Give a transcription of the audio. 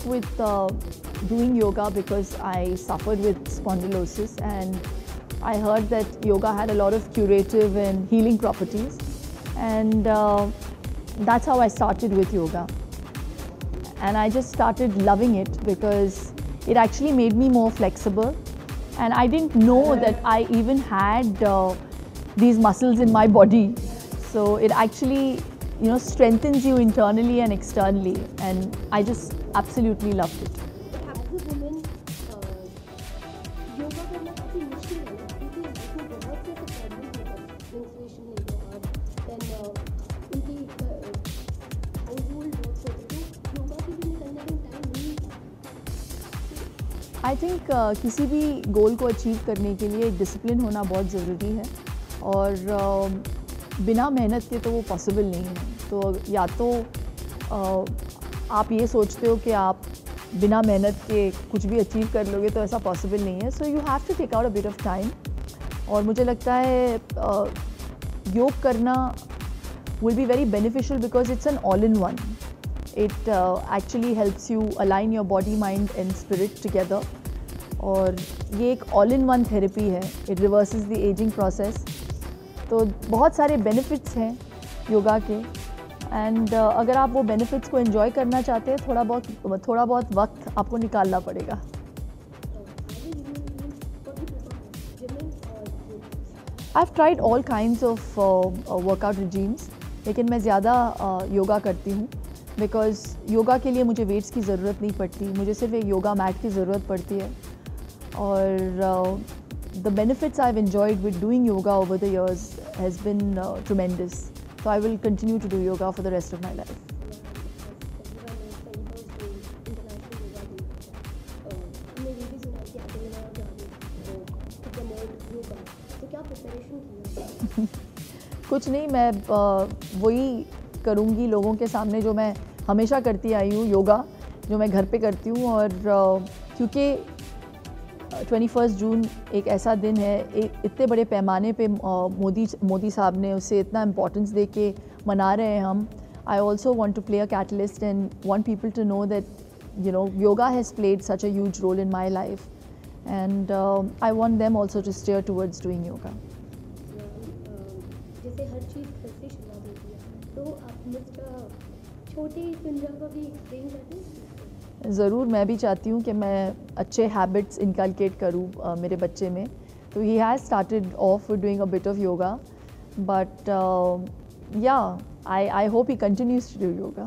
with doing yoga because I suffered with spondylosis, and I heard that yoga had a lot of curative and healing properties, and that's how I started with yoga. And I just started loving it because it actually made me more flexible, and I didn't know that I even had these muscles in my body. So it actually, strengthens you internally and externally, and I just absolutely loved it. As a woman, yoga करना काफ़ी मुश्किल है ना, क्योंकि इसमें बहुत से ऐसे प्रॉब्लम होते हैं, मेंस्ट्रुएशन नहीं हो और देन उनकी हाउस होल्ड वर्क्स होते हैं, तो योगा के लिए कहीं ना कहीं टाइम नहीं मिलता। आई थिंक किसी भी गोल को अचीव करने के लिए डिसिप्लिन होना बहुत ज़रूरी है, और बिना मेहनत के तो वो पॉसिबल नहीं है। तो या तो आप ये सोचते हो कि आप बिना मेहनत के कुछ भी अचीव कर लोगे, तो ऐसा पॉसिबल नहीं है। So you have to take out a bit of time, और मुझे लगता है योग करना will be very beneficial because it's an all in one. It actually helps you align your body, mind and spirit together. और ये एक all in one therapy है. It reverses the ageing process. तो बहुत सारे बेनिफिट्स हैं योगा के, and अगर आप वो बेनिफिट्स को एंजॉय करना चाहते हैं, थोड़ा बहुत वक्त आपको निकालना पड़ेगा. I've tried all kinds of workout regimes, लेकिन मैं ज़्यादा योगा करती हूँ बिकॉज़ योगा के लिए मुझे वेट्स की ज़रूरत नहीं पड़ती. मुझे सिर्फ एक योगा मैट की ज़रूरत पड़ती है. और the benefits I've enjoyed with doing yoga over the years has been tremendous. So I will continue to do yoga for the rest of my life. कुछ नहीं, मैं वही करूँगी लोगों के सामने जो मैं हमेशा करती आई हूँ, योगा जो मैं घर पे करती हूँ. और क्योंकि 21 जून एक ऐसा दिन है, इतने बड़े पैमाने पे मोदी साहब ने उसे इतना इम्पोर्टेंस दे के मना रहे हैं हम. I also want to play a catalyst and want people to know that yoga has played such a huge role in my life, and I want them also to steer towards doing yoga. जैसे हर चीज़ घर से शुरुआत होती है, तो आप मुझे छोटे पिंजरा को भी एक्सप्लेन करते हैं. ज़रूर, मैं भी चाहती हूँ कि मैं अच्छे हैबिट्स इनकलकेट करूँ मेरे बच्चे में. तो he has started off doing a bit of yoga, but yeah I hope he continues to do yoga.